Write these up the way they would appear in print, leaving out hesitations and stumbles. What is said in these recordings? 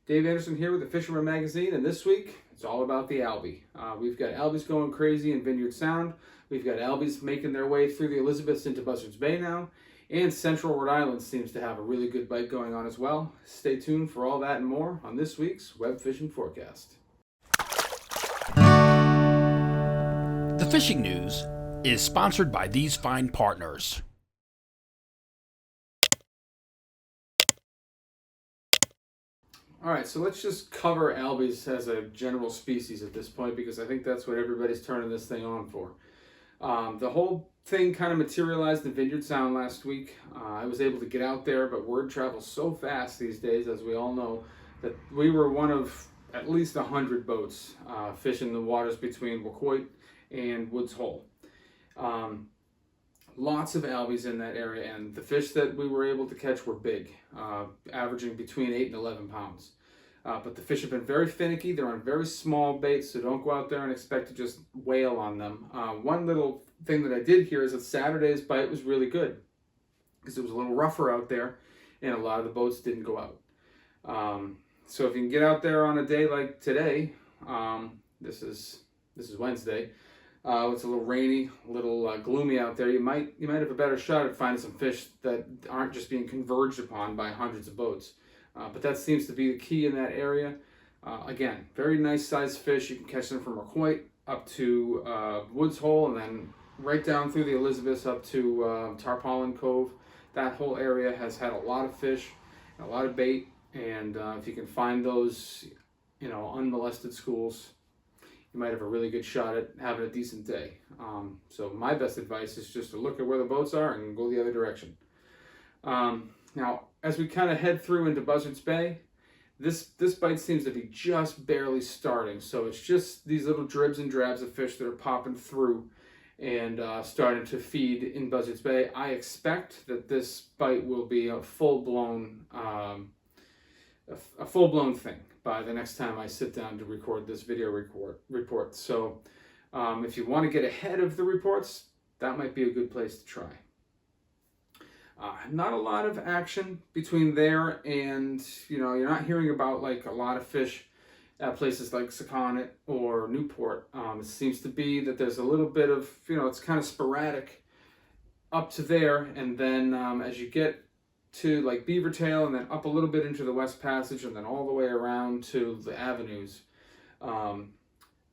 Dave Anderson here with the Fisherman magazine, and this week it's all about the Albie. We've got Albies going crazy in Vineyard Sound. We've got Albies making their way through the Elizabeths into Buzzards Bay now, and Central Rhode Island seems to have a really good bite going on as well. Stay tuned for all that and more on this week's Web Fishing Forecast. The fishing news is sponsored by these fine partners. All right, so let's just cover Albies as a general species at this point, because I think that's what everybody's turning this thing on for. The whole thing kind of materialized in Vineyard Sound last week. I was able to get out there, but word travels so fast these days, as we all know, that we were one of at least 100 boats fishing the waters between Wacoit and Woods Hole. Lots of Albies in that area, and the fish that we were able to catch were big, averaging between 8 and 11 pounds. But the fish have been very finicky. They're on very small baits, so don't go out there and expect to just wail on them. One little thing that I did hear is that Saturday's bite was really good because it was a little rougher out there, and a lot of the boats didn't go out. So if you can get out there on a day like today, this is Wednesday. It's a little rainy, a little gloomy out there. You might have a better shot at finding some fish that aren't just being converged upon by hundreds of boats. But that seems to be the key in that area. Again, very nice sized fish. You can catch them from Wacoit up to Woods Hole, and then right down through the Elizabeths up to Tarpaulin Cove. That whole area has had a lot of fish, and a lot of bait, and if you can find those, unmolested schools, you might have a really good shot at having a decent day. So my best advice is just to look at where the boats are and go the other direction. Now, as we kind of head through into Buzzards Bay, this bite seems to be just barely starting. So it's just these little dribs and drabs of fish that are popping through and starting to feed in Buzzards Bay. I expect that this bite will be a full-blown thing by the next time I sit down to record this video report. So if you want to get ahead of the reports, that might be a good place to try. Not a lot of action between there and, you're not hearing about like a lot of fish at places like Sakonnet or Newport. It seems to be that there's a little bit of, it's kind of sporadic up to there, and then as you get to like Beavertail and then up a little bit into the West Passage and then all the way around to the avenues,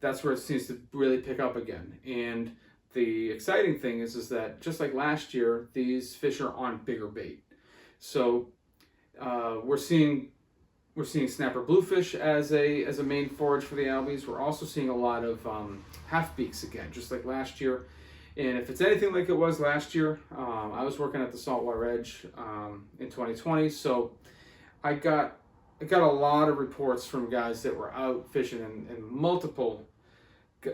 that's where it seems to really pick up again. And the exciting thing is that just like last year, these fish are on bigger bait. So we're seeing snapper bluefish as a main forage for the Albies. We're also seeing a lot of half beaks again, just like last year. And if it's anything like it was last year, I was working at the Saltwater Edge in 2020, so I got a lot of reports from guys that were out fishing, and multiple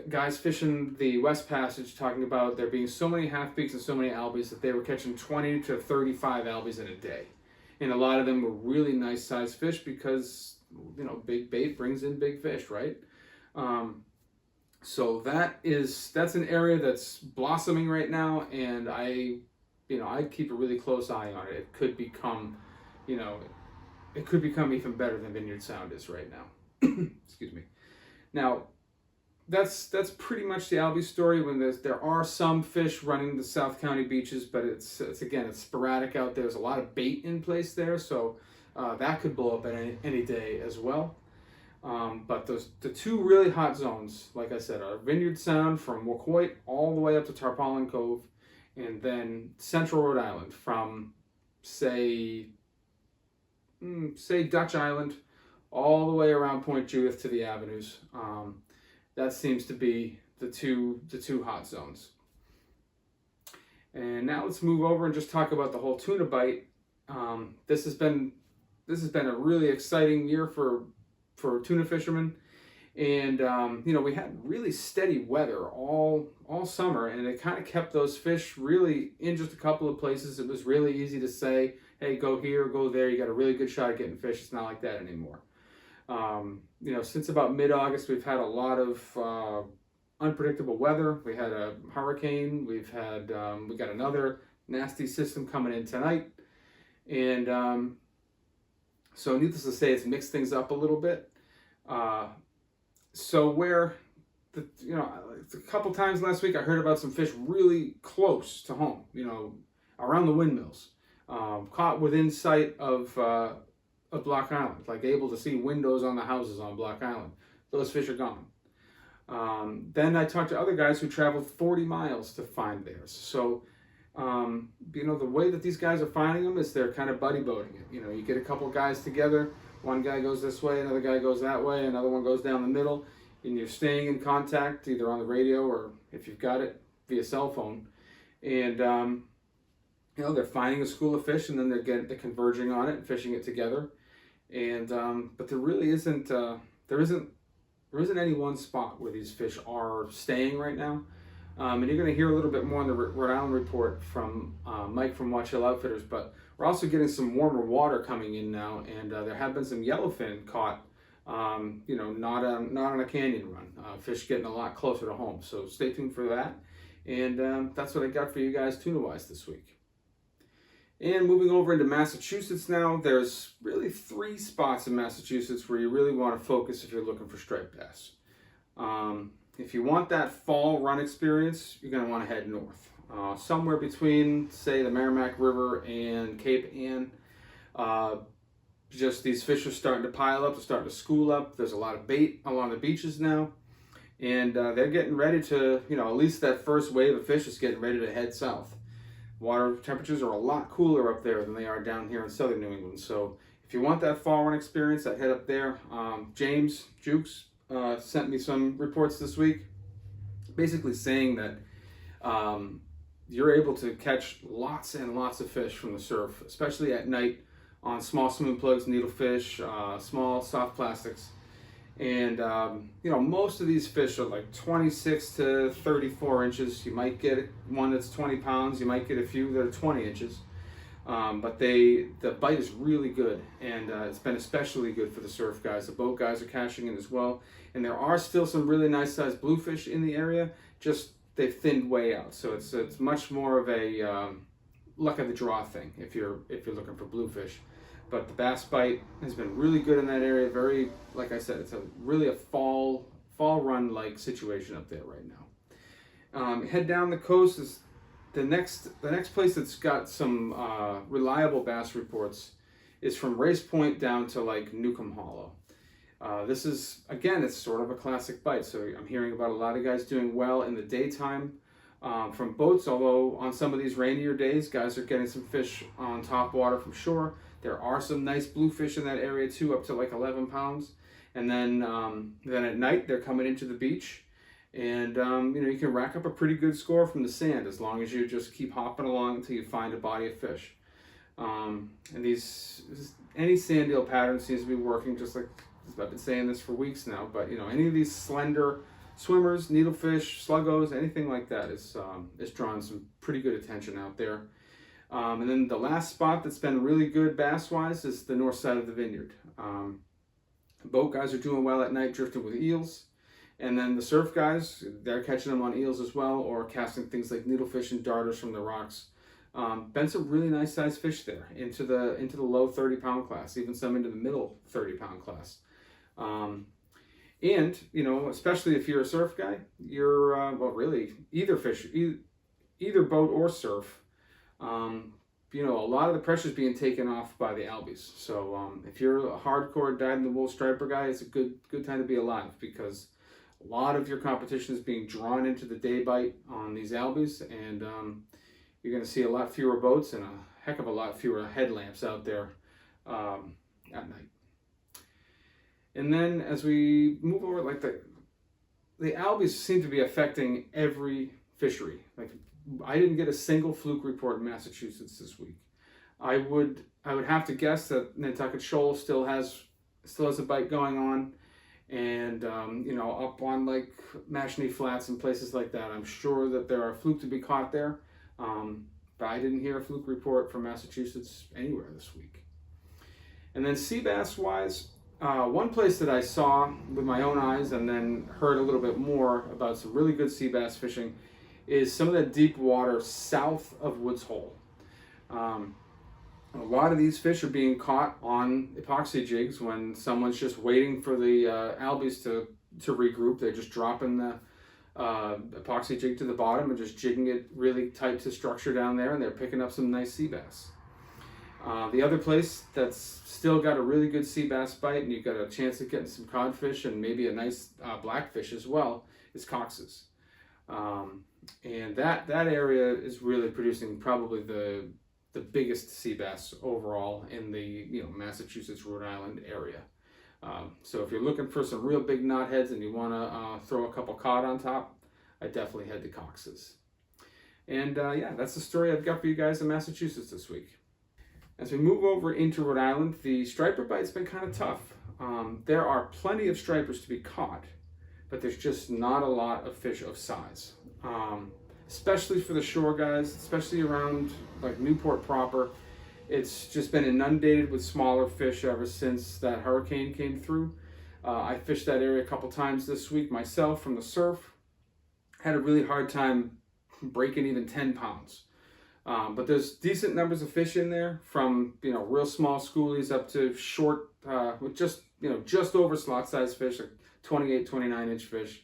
guys fishing the West Passage talking about there being so many half beaks and so many Albies that they were catching 20 to 35 Albies in a day. And a lot of them were really nice sized fish because, big bait brings in big fish, right? So that's an area that's blossoming right now, and I keep a really close eye on it. It could become even better than Vineyard Sound is right now. Excuse me. Now, that's pretty much the Albie story. When there are some fish running the South County beaches, but it's sporadic out there. There's a lot of bait in place there, so that could blow up at any day as well. But the two really hot zones, like I said, are Vineyard Sound from Wacoit all the way up to Tarpaulin Cove, and then Central Rhode Island from, say Dutch Island all the way around Point Judith to the avenues. That seems to be the two hot zones. And now let's move over and just talk about the whole tuna bite. This has been a really exciting year for tuna fishermen, and we had really steady weather all summer, and it kind of kept those fish really in just a couple of places. It was really easy to say, hey, go here, go there, you got a really good shot at getting fish. It's not like that anymore. Since about mid-August, we've had a lot of unpredictable weather. We had a hurricane. We got another nasty system coming in tonight, and So needless to say, it's mixed things up a little bit. So where a couple times last week I heard about some fish really close to home, around the windmills, caught within sight of Block Island, like able to see windows on the houses on Block Island. Those fish are gone. Then I talked to other guys who traveled 40 miles to find theirs. So, the way that these guys are finding them is they're kind of buddy boating it. You get a couple guys together, one guy goes this way, another guy goes that way, another one goes down the middle, and you're staying in contact either on the radio or, if you've got it, via cell phone. And, they're finding a school of fish, and then they're converging on it and fishing it together. And but there really isn't there isn't any one spot where these fish are staying right now. And you're going to hear a little bit more in the Rhode Island report from Mike from Watch Hill Outfitters. But we're also getting some warmer water coming in now, and there have been some yellowfin caught. Not on a canyon run. Fish getting a lot closer to home. So stay tuned for that. And that's what I got for you guys tuna-wise this week. And moving over into Massachusetts now, there's really 3 spots in Massachusetts where you really want to focus if you're looking for striped bass. If you want that fall run experience, you're going to want to head north. Somewhere between, say, the Merrimack River and Cape Ann. Just these fish are starting to pile up, they're starting to school up. There's a lot of bait along the beaches now. And they're getting ready to, at least that first wave of fish is getting ready to head south. Water temperatures are a lot cooler up there than they are down here in southern New England. So if you want that fall run experience, I'd head up there. James Jukes sent me some reports this week, basically saying that you're able to catch lots and lots of fish from the surf, especially at night on small swimming plugs, needlefish, small soft plastics. And, most of these fish are like 26 to 34 inches. You might get one that's 20 pounds. You might get a few that are 20 inches. But the bite is really good. And it's been especially good for the surf guys. The boat guys are catching it as well. And there are still some really nice sized bluefish in the area. Just they've thinned way out. So it's much more of a luck of the draw thing if you're looking for bluefish. But the bass bite has been really good in that area. Very, like I said, it's really a fall run like situation up there right now. Head down the coast is the next place that's got some reliable bass reports is from Race Point down to like Newcomb Hollow. This is, again, it's sort of a classic bite. So I'm hearing about a lot of guys doing well in the daytime from boats, although on some of these rainier days, guys are getting some fish on top water from shore. There are some nice bluefish in that area too, up to like 11 pounds. And then at night, they're coming into the beach. And, you can rack up a pretty good score from the sand as long as you just keep hopping along until you find a body of fish. And any sand eel pattern seems to be working, just like I've been saying this for weeks now. But, any of these slender swimmers, needlefish, sluggos, anything like that is drawing some pretty good attention out there. And then the last spot that's been really good bass-wise is the north side of the Vineyard. Boat guys are doing well at night, drifting with eels. And then the surf guys, they're catching them on eels as well, or casting things like needlefish and darters from the rocks. Been some really nice sized fish there, into the low 30-pound class, even some into the middle 30-pound class. And, especially if you're a surf guy, you're, really, either boat or surf, a lot of the pressure is being taken off by the Albies. So if you're a hardcore dyed-in-the-wool striper guy, it's a good time to be alive, because a lot of your competition is being drawn into the day bite on these Albies, and you're going to see a lot fewer boats and a heck of a lot fewer headlamps out there at night. And then as we move over, like the Albies seem to be affecting every fishery. Like, I didn't get a single fluke report in Massachusetts this week. I would have to guess that Nantucket Shoal still has a bite going on, and up on like Mashney Flats and places like that, I'm sure that there are fluke to be caught there. But I didn't hear a fluke report from Massachusetts anywhere this week. And then sea bass wise, one place that I saw with my own eyes and then heard a little bit more about some really good sea bass fishing is some of that deep water south of Woods Hole. A lot of these fish are being caught on epoxy jigs when someone's just waiting for the albies to regroup. They're just dropping the epoxy jig to the bottom and just jigging it really tight to structure down there, and they're picking up some nice sea bass. The other place that's still got a really good sea bass bite, and you've got a chance of getting some codfish and maybe a nice blackfish as well, is Cox's. And that area is really producing probably the biggest sea bass overall in the Massachusetts, Rhode Island area. So if you're looking for some real big knotheads and you want to throw a couple cod on top, I definitely head to Cox's. And yeah, that's the story I've got for you guys in Massachusetts this week. As we move over into Rhode Island, the striper bite's been kind of tough. There are plenty of stripers to be caught, but there's just not a lot of fish of size. Especially for the shore guys, especially around like Newport proper. It's just been inundated with smaller fish ever since that hurricane came through. I fished that area a couple times this week myself from the surf. Had a really hard time breaking even 10 pounds. But there's decent numbers of fish in there, from real small schoolies up to short, with just over slot size fish, like 28, 29-inch fish.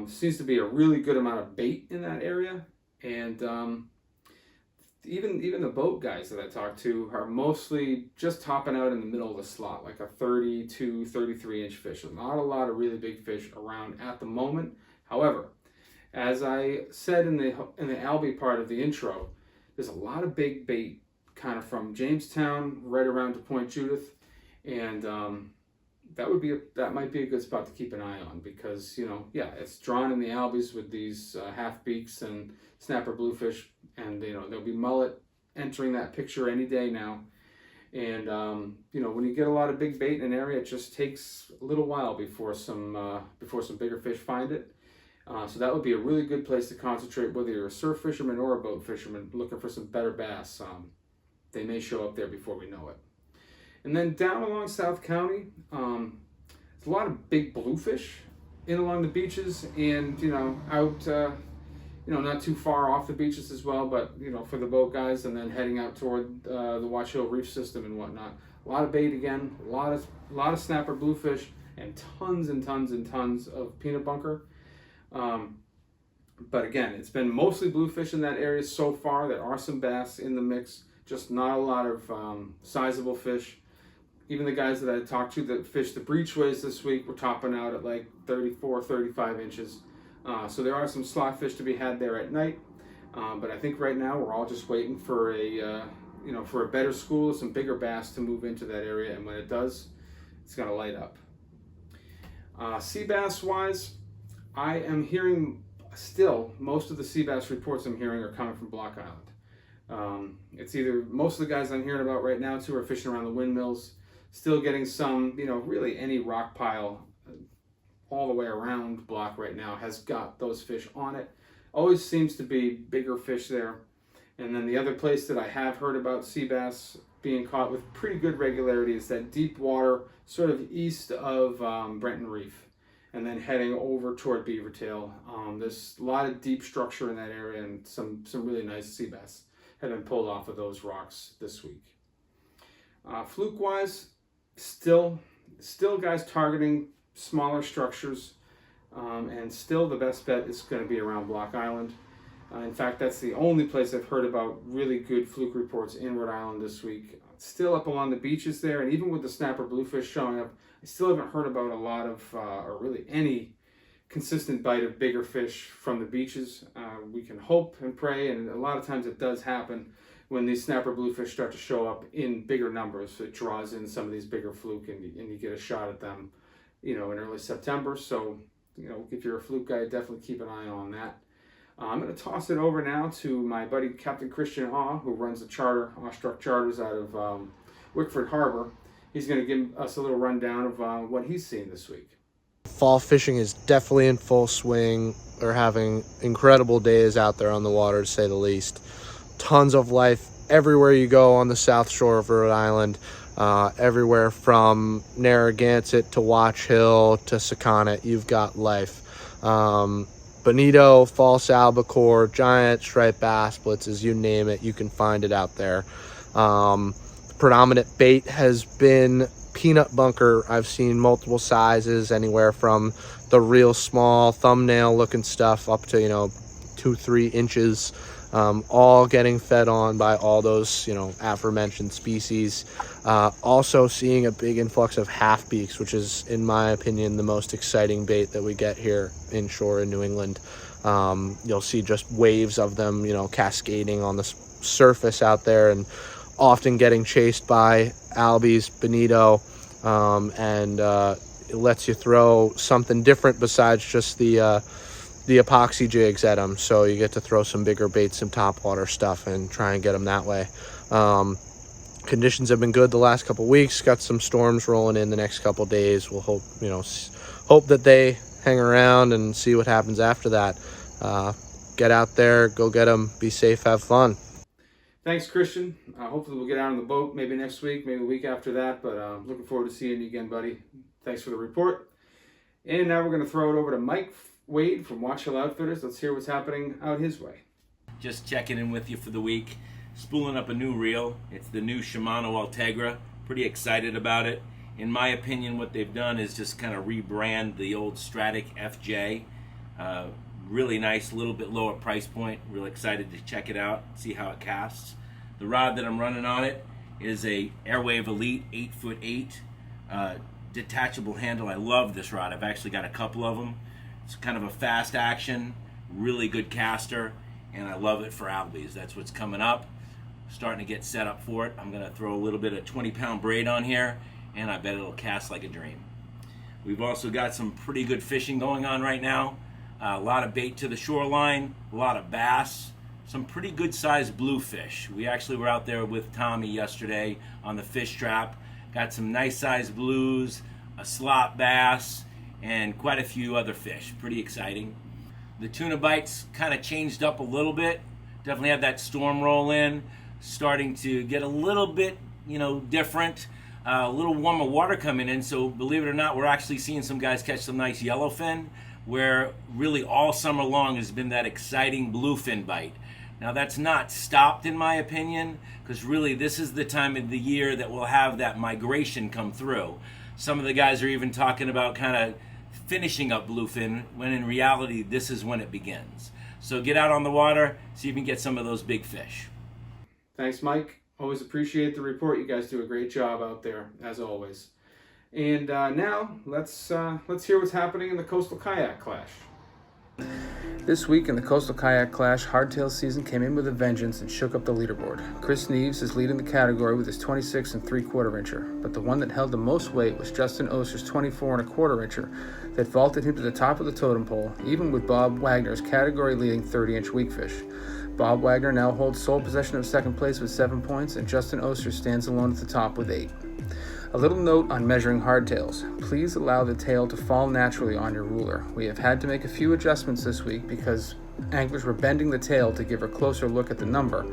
Seems to be a really good amount of bait in that area, and even the boat guys that I talk to are mostly just topping out in the middle of the slot, like a 32, 33-inch fish. So not a lot of really big fish around at the moment. However, as I said in the Albie part of the intro, there's a lot of big bait kind of from Jamestown right around to Point Judith, and that might be a good spot to keep an eye on, because it's drawn in the Albies with these half beaks and snapper bluefish, and there'll be mullet entering that picture any day now. And when you get a lot of big bait in an area, it just takes a little while before some bigger fish find it. So that would be a really good place to concentrate, whether you're a surf fisherman or a boat fisherman looking for some better bass. They may show up there before we know it. And then down along South County, there's a lot of big bluefish in along the beaches, and out not too far off the beaches as well, but for the boat guys, and then heading out toward the Watch Hill Reef System and whatnot. A lot of bait again, a lot of snapper bluefish, and tons and tons and tons of peanut bunker. But again, it's been mostly bluefish in that area so far. There are some bass in the mix, just not a lot of sizable fish. Even the guys that I talked to that fished the breachways this week were topping out at like 34, 35 inches. So there are some slot fish to be had there at night. But I think right now we're all just waiting for a better school, some bigger bass to move into that area. And when it does, it's going to light up. Sea bass wise, I am hearing still most of the sea bass reports I'm hearing are coming from Block Island. It's either most of the guys I'm hearing about right now too are fishing around the windmills, still getting some, really any rock pile all the way around Block right now has got those fish on it. Always seems to be bigger fish there. And then the other place that I have heard about sea bass being caught with pretty good regularity is that deep water sort of east of Brenton Reef, and then heading over toward Beavertail. There's a lot of deep structure in that area, and some really nice sea bass have been pulled off of those rocks this week. Fluke wise, still guys targeting smaller structures, and still the best bet is going to be around Block Island. In fact, that's the only place I've heard about really good fluke reports in Rhode Island this week. Still up along the beaches there, and even with the snapper bluefish showing up, I still haven't heard about a lot of, or really any consistent bite of bigger fish from the beaches. We can hope and pray, and a lot of times it does happen when these snapper bluefish start to show up in bigger numbers. It draws in some of these bigger fluke, and you get a shot at them, in early September. So, if you're a fluke guy, definitely keep an eye on that. I'm going to toss it over now to my buddy Captain Christian Awe, who runs the charter, Awestruck Charters out of Wickford Harbor. He's going to give us a little rundown of what he's seen this week. Fall fishing is definitely in full swing. We're having incredible days out there on the water, to say the least. Tons of life everywhere you go on the south shore of Rhode Island. Everywhere from Narragansett to Watch Hill to Sakonnet, you've got life. Bonito, false albacore, giant striped bass blitzes, you name it, you can find it out there. Predominant bait has been peanut bunker. I've seen multiple sizes, anywhere from the real small thumbnail looking stuff up to 2-3 inches, all getting fed on by all those aforementioned species. Also seeing a big influx of half beaks, which is, in my opinion, the most exciting bait that we get here inshore in New England. You'll see just waves of them cascading on the surface out there, and often getting chased by Albies, bonito, and it lets you throw something different besides just the epoxy jigs at them. So you get to throw some bigger baits, some topwater stuff, and try and get them that way. Conditions have been good the last couple weeks. Got some storms rolling in the next couple days. We'll hope that they hang around and see what happens after that. Get out there, go get them, be safe, have fun. Thanks, Christian. Hopefully we'll get out on the boat maybe next week, maybe the week after that, but looking forward to seeing you again, buddy. Thanks for the report. And now we're going to throw it over to Mike Wade from Watch Hill Outfitters. Let's hear what's happening out his way. Just checking in with you for the week. Spooling up a new reel. It's the new Shimano Ultegra. Pretty excited about it. In my opinion, what they've done is just kind of rebrand the old Stratic FJ. Really nice, a little bit lower price point. Real excited to check it out, see how it casts. The rod that I'm running on it is a Airwave Elite 8'8", detachable handle. I love this rod. I've actually got a couple of them. It's kind of a fast action, really good caster, and I love it for Albies. That's what's coming up. Starting to get set up for it. I'm going to throw a little bit of 20-pound braid on here, and I bet it'll cast like a dream. We've also got some pretty good fishing going on right now. A lot of bait to the shoreline, a lot of bass, some pretty good sized bluefish. We actually were out there with Tommy yesterday on the fish trap. Got some nice sized blues, a slop bass, and quite a few other fish. Pretty exciting. The tuna bites kind of changed up a little bit. Definitely had that storm roll in, starting to get a little bit, different. A little warmer water coming in, so believe it or not, we're actually seeing some guys catch some nice yellowfin, where really all summer long has been that exciting bluefin bite. Now that's not stopped in my opinion, because really this is the time of the year that we'll have that migration come through. Some of the guys are even talking about kind of finishing up bluefin, when in reality this is when it begins. So get out on the water, see if you can get some of those big fish. Thanks, Mike. Always appreciate the report. You guys do a great job out there, as always. And now, let's hear what's happening in the Coastal Kayak Clash. This week in the Coastal Kayak Clash, hardtail season came in with a vengeance and shook up the leaderboard. Chris Neves is leading the category with his 26 3/4 incher, but the one that held the most weight was Justin Oster's 24 1/4 incher that vaulted him to the top of the totem pole, even with Bob Wagner's category-leading 30-inch weakfish. Bob Wagner now holds sole possession of second place with 7 points, and Justin Oster stands alone at the top with 8. A little note on measuring hardtails. Please allow the tail to fall naturally on your ruler. We have had to make a few adjustments this week because anglers were bending the tail to give a closer look at the number,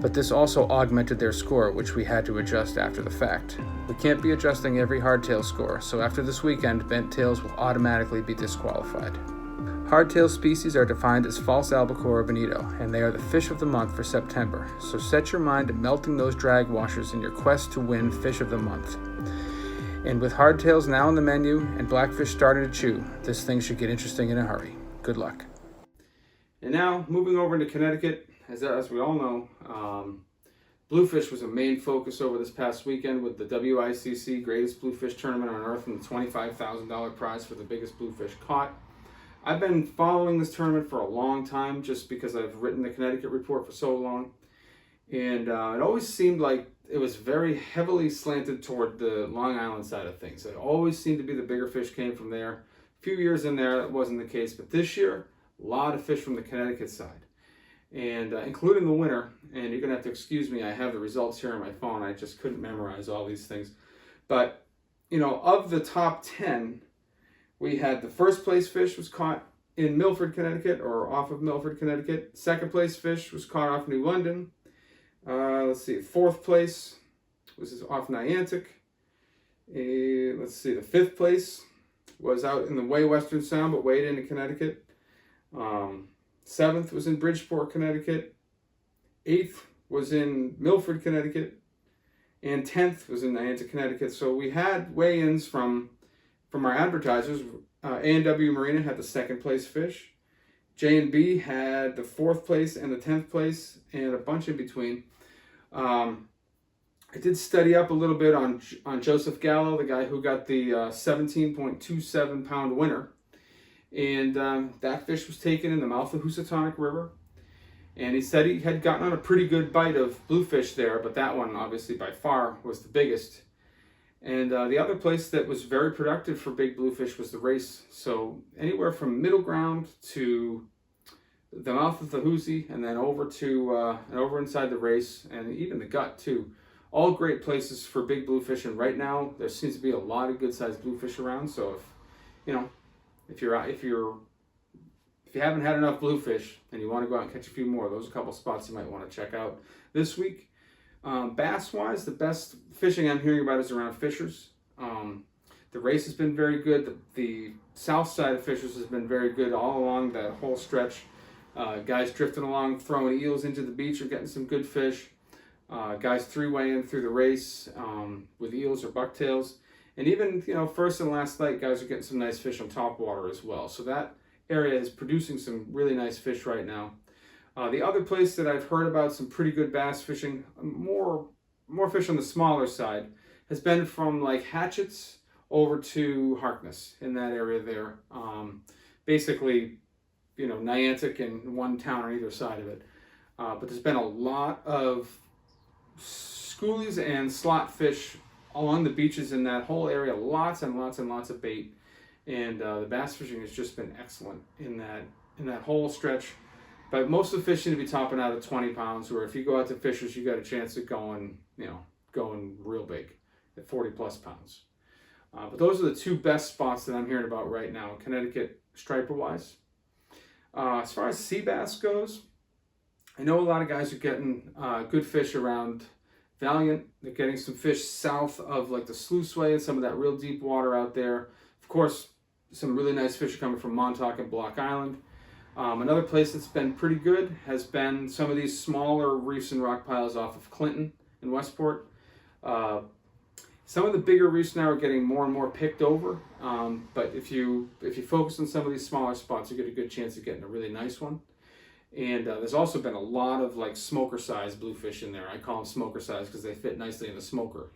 but this also augmented their score, which we had to adjust after the fact. We can't be adjusting every hardtail score, so after this weekend, bent tails will automatically be disqualified. Hardtail species are defined as false albacore or bonito, and they are the fish of the month for September, so set your mind to melting those drag washers in your quest to win Fish of the Month. And with hardtails now on the menu and blackfish starting to chew, this thing should get interesting in a hurry. Good luck. And now, moving over into Connecticut, as we all know, bluefish was a main focus over this past weekend with the WICC Greatest Bluefish Tournament on Earth and the $25,000 prize for the biggest bluefish caught. I've been following this tournament for a long time just because I've written the Connecticut report for so long. And it always seemed like it was very heavily slanted toward the Long Island side of things. It always seemed to be the bigger fish came from there. A few years in there, that wasn't the case. But this year, a lot of fish from the Connecticut side. And including the winner. And you're going to have to excuse me, I have the results here on my phone. I just couldn't memorize all these things. But, of the top 10... we had the first place fish was caught in Milford, Connecticut, or off of Milford, Connecticut. Second place fish was caught off New London. Fourth place was off Niantic. The fifth place was out in the way Western Sound, but way into Connecticut. Seventh was in Bridgeport, Connecticut. Eighth was in Milford, Connecticut, and 10th was in Niantic, Connecticut. So we had weigh-ins from our advertisers. A&W Marina had the 2nd place fish. J&B had the 4th place and the 10th place, and a bunch in between. I did study up a little bit on Joseph Gallo, the guy who got the 17.27 pound winner. And that fish was taken in the mouth of Housatonic River. And he said he had gotten on a pretty good bite of bluefish there, but that one obviously by far was the biggest. And the other place that was very productive for big bluefish was the Race. So anywhere from middle ground to the mouth of the Hoosie, and then over to and over inside the Race, and even the gut too. All great places for big bluefish. And right now there seems to be a lot of good-sized bluefish around. So if you haven't had enough bluefish and you want to go out and catch a few more, those are a couple spots you might want to check out this week. Bass-wise, the best fishing I'm hearing about is around Fishers. The Race has been very good. The south side of Fishers has been very good all along that whole stretch. Guys drifting along, throwing eels into the beach or getting some good fish. Guys three-way in through the Race with eels or bucktails. And even, first and last night, guys are getting some nice fish on topwater as well. So that area is producing some really nice fish right now. The other place that I've heard about some pretty good bass fishing, more fish on the smaller side, has been from like Hatchets over to Harkness in that area there. Basically, Niantic and one town on either side of it. But there's been a lot of schoolies and slot fish along the beaches in that whole area. Lots and lots and lots of bait. And the bass fishing has just been excellent in that whole stretch. But most of the fish seem to be topping out at 20 pounds, where if you go out to Fishers, you got a chance of going real big at 40 plus pounds. But those are the two best spots that I'm hearing about right now, Connecticut striper-wise. As far as sea bass goes, I know a lot of guys are getting good fish around Valiant. They're getting some fish south of like the Sluiceway and some of that real deep water out there. Of course, some really nice fish are coming from Montauk and Block Island. Another place that's been pretty good has been some of these smaller reefs and rock piles off of Clinton and Westport. Some of the bigger reefs now are getting more and more picked over, but if you focus on some of these smaller spots, you get a good chance of getting a really nice one. And there's also been a lot of like smoker size bluefish in there. I call them smoker size because they fit nicely in the smoker.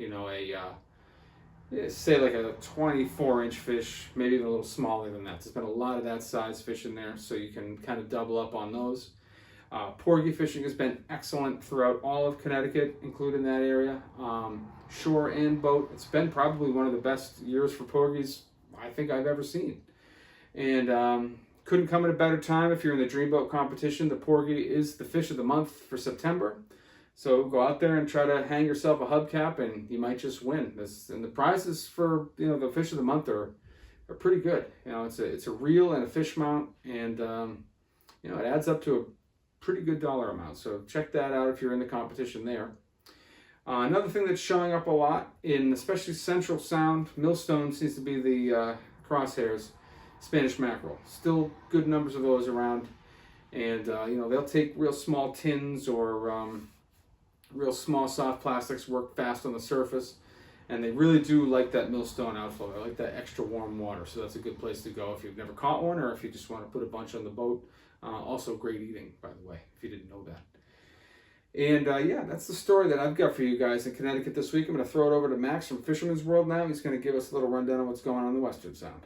Say like a 24-inch fish, maybe even a little smaller than that. There's been a lot of that size fish in there, so you can kind of double up on those. Porgy fishing has been excellent throughout all of Connecticut, including that area. Shore and boat. It's been probably one of the best years for porgies I think I've ever seen. And couldn't come at a better time if you're in the Dreamboat competition. The porgy is the fish of the month for September. So go out there and try to hang yourself a hubcap, and you might just win. And the prizes for the fish of the month are pretty good. It's a reel and a fish mount, and it adds up to a pretty good dollar amount. So check that out if you're in the competition there. Another thing that's showing up a lot in especially Central Sound, Millstone seems to be the crosshairs. Spanish mackerel. Still good numbers of those around, and they'll take real small tins or real small soft plastics, work fast on the surface, and they really do like that Millstone outflow. They like that extra warm water, so that's a good place to go if you've never caught one or if you just want to put a bunch on the boat. Also great eating, by the way, if you didn't know that. And that's the story that I've got for you guys in Connecticut this week. I'm going to throw it over to Max from Fisherman's World now. He's going to give us a little rundown of what's going on in the Western Sound.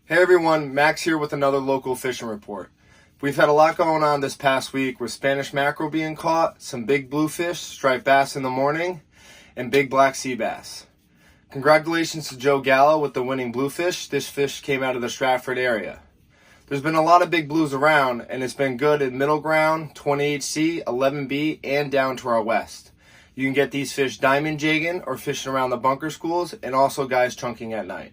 Hey everyone, Max here with another local fishing report. We've had a lot going on this past week with Spanish mackerel being caught, some big bluefish, striped bass in the morning, and big black sea bass. Congratulations to Joe Gallo with the winning bluefish. This fish came out of the Stratford area. There's been a lot of big blues around, and it's been good in middle ground, 20HC, 11B, and down to our west. You can get these fish diamond jigging or fishing around the bunker schools, and also guys chunking at night.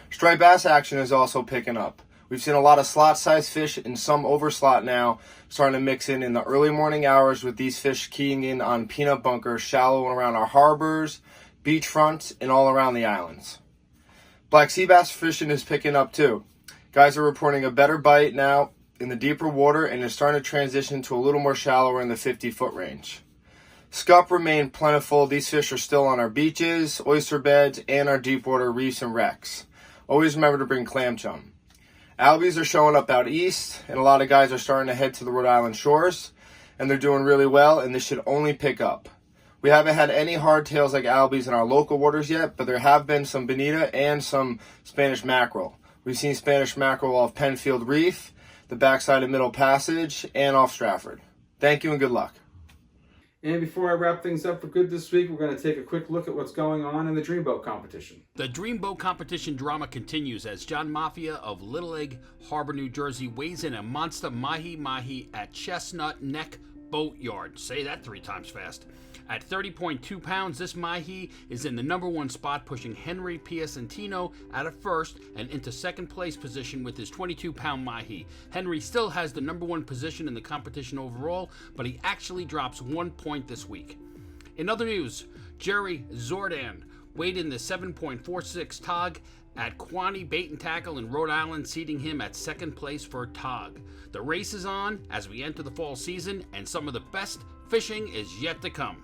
Striped bass action is also picking up. We've seen a lot of slot-sized fish and some over-slot now starting to mix in the early morning hours with these fish keying in on peanut bunkers shallow and around our harbors, beachfronts, and all around the islands. Black sea bass fishing is picking up too. Guys are reporting a better bite now in the deeper water and is starting to transition to a little more shallower in the 50-foot range. Scup remain plentiful. These fish are still on our beaches, oyster beds, and our deep water reefs and wrecks. Always remember to bring clam chum. Albies are showing up out east, and a lot of guys are starting to head to the Rhode Island shores, and they're doing really well, and this should only pick up. We haven't had any hardtails like albies in our local waters yet, but there have been some bonita and some Spanish mackerel. We've seen Spanish mackerel off Penfield Reef, the backside of Middle Passage, and off Stratford. Thank you and good luck. And before I wrap things up for good this week, we're going to take a quick look at what's going on in the Dreamboat competition. The Dreamboat competition drama continues as John Mafia of Little Egg Harbor, New Jersey weighs in a monster mahi-mahi at Chestnut Neck Boatyard. Say that 3 times fast. At 30.2 pounds, this mahi is in the number 1 spot, pushing Henry Piacentino out of first and into second place position with his 22-pound mahi. Henry still has the number 1 position in the competition overall, but he actually drops 1 point this week. In other news, Jerry Zordan weighed in the 7.46 tog at Quaney Bait and Tackle in Rhode Island, seating him at second place for tog. The race is on as we enter the fall season, and some of the best fishing is yet to come.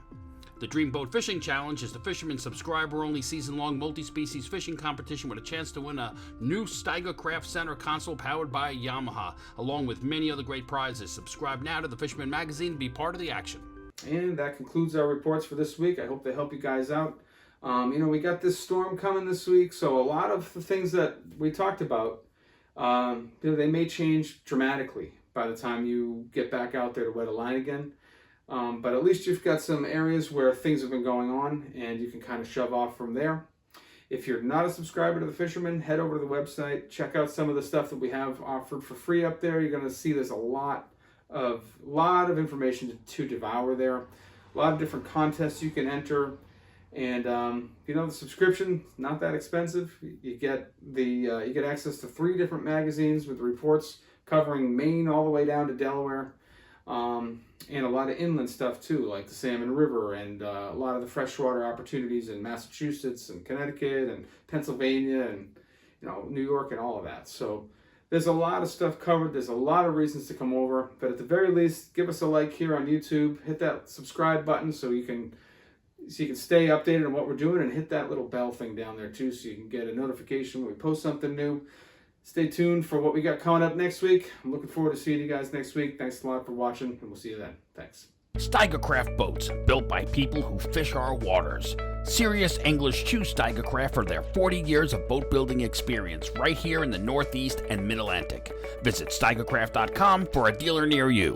The Dreamboat Fishing Challenge is the Fisherman subscriber-only season-long multi-species fishing competition with a chance to win a new Steiger Craft Center console powered by Yamaha, along with many other great prizes. Subscribe now to the Fisherman magazine to be part of the action. And that concludes our reports for this week. I hope they help you guys out. We got this storm coming this week, so a lot of the things that we talked about, they may change dramatically by the time you get back out there to wet a line again. But at least you've got some areas where things have been going on, and you can kind of shove off from there. If you're not a subscriber to the Fisherman, head over to the website, check out some of the stuff that we have offered for free up there. You're going to see there's a lot of information to devour there, a lot of different contests you can enter. And the subscription not that expensive. You get you get access to 3 different magazines with reports covering Maine all the way down to Delaware, and a lot of inland stuff too, like the Salmon River and a lot of the freshwater opportunities in Massachusetts and Connecticut and Pennsylvania and New York and all of that. So there's a lot of stuff covered. There's a lot of reasons to come over, but at the very least, give us a like here on YouTube. Hit that subscribe button so you can stay updated on what we're doing, and hit that little bell thing down there too so you can get a notification when we post something new. Stay tuned for what we got coming up next week. I'm looking forward to seeing you guys next week. Thanks a lot for watching, and we'll see you then. Thanks. Steiger Craft boats, built by people who fish our waters. Serious anglers choose Steiger Craft for their 40 years of boat building experience right here in the Northeast and Mid-Atlantic. Visit steigercraft.com for a dealer near you.